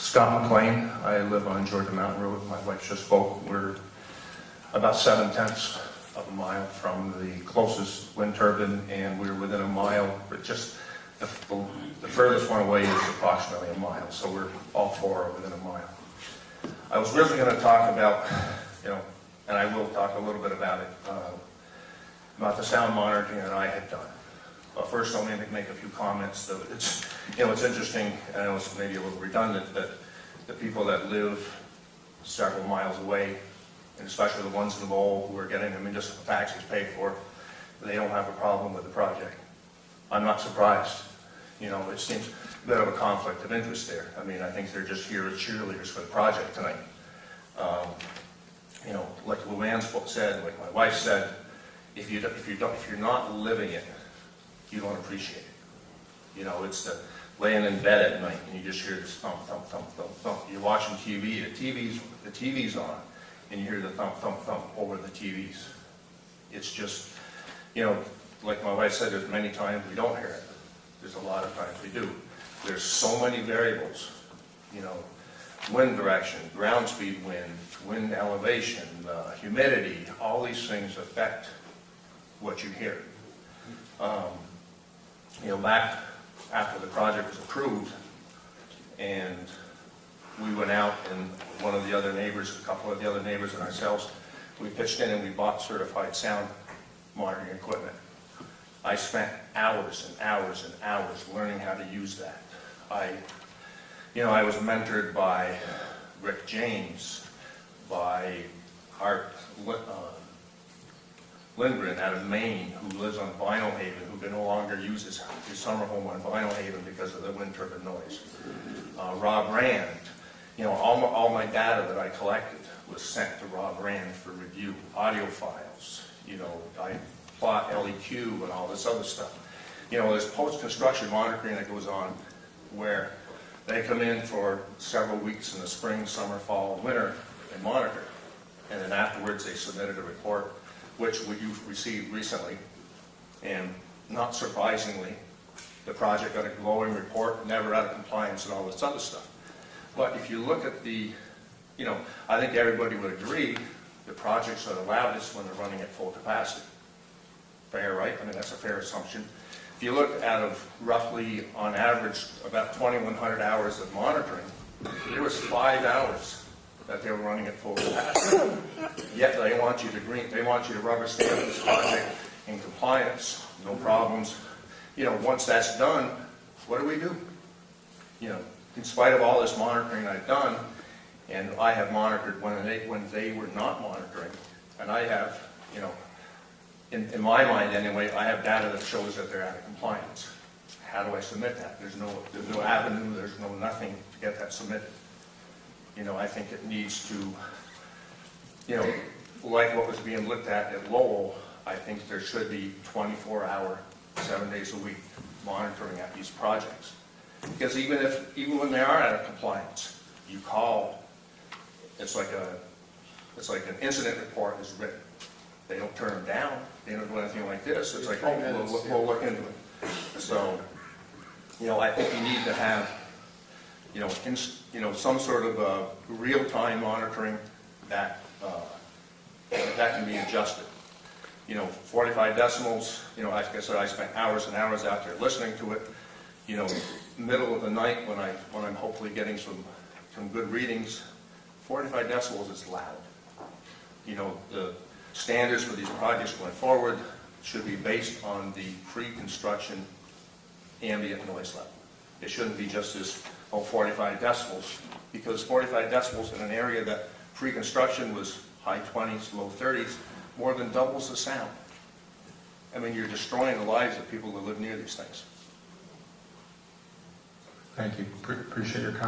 Scott McLane. I live on Georgia Mountain Road. My wife just spoke. We're about 7/10 of a mile from the closest wind turbine, and we're within a mile, but just the furthest one away is approximately a mile, so we're all four are within a mile. I was really going to talk about, and I will talk a little bit about it, about the sound monitoring that I had done. But first, I'll make a few comments. So it's interesting, and I know it's maybe a little redundant, that the people that live several miles away, and especially the ones in the bowl who are getting the municipal taxes paid for, they don't have a problem with the project. I'm not surprised. It seems a bit of a conflict of interest there. I mean, I think they're just here as cheerleaders for the project tonight. Like Luann's said, like my wife said, if you're not living it, you don't appreciate it. It's the laying in bed at night and you just hear this thump, thump, thump, thump, thump. You're watching TV, the TV's on, and you hear the thump, thump, thump over the TVs. It's just, like my wife said, there's many times we don't hear it. There's a lot of times we do. There's so many variables, wind direction, ground speed wind elevation, humidity, all these things affect what you hear. Back after the project was approved, and we went out, and one of the other neighbors, a couple of the other neighbors and ourselves, we pitched in and we bought certified sound monitoring equipment. I spent hours and hours and hours learning how to use that. I was mentored by Rick James, by Art Lindgren out of Maine, who lives on Vinyl Haven, who can no longer use his summer home on Vinyl Haven because of the wind turbine noise. Rob Rand, all my data that I collected was sent to Rob Rand for review. Audio files, I plot LEQ and all this other stuff. There's post-construction monitoring that goes on where they come in for several weeks in the spring, summer, fall, winter, and monitor. And then afterwards they submitted a report, which we received recently. And not surprisingly, the project got a glowing report, never out of compliance and all this other stuff. But if you look at the, I think everybody would agree the projects are the loudest when they're running at full capacity. Fair, right? I mean, that's a fair assumption. If you look out of roughly, on average, about 2,100 hours of monitoring, there was 5 hours that they were running at full capacity. Yet they want you to rubber stamp this project in compliance, no problems. Once that's done, what do? In spite of all this monitoring I've done, and I have monitored when they were not monitoring, and I have, in my mind anyway, I have data that shows that they're out of compliance. How do I submit that? There's no avenue, there's no nothing to get that submitted. I think it needs to, like what was being looked at Lowell, I think there should be 24-hour, 7 days a week monitoring at these projects. Because even when they are out of compliance, you call, it's like an incident report is written. They don't turn them down. They don't do anything like this. It's like, oh, we'll look into it. So, I think you need to have, some sort of real-time monitoring that can be adjusted. 45 decibels. Like I said, I spent hours and hours out there listening to it. Middle of the night when I'm hopefully getting some good readings. 45 decibels is loud. The standards for these projects going forward should be based on the pre-construction ambient noise level. It shouldn't be just this, 45 decibels, because 45 decibels in an area that pre-construction was high 20s, low 30s, more than doubles the sound. I mean, you're destroying the lives of people that live near these things. Thank you. Appreciate your comment.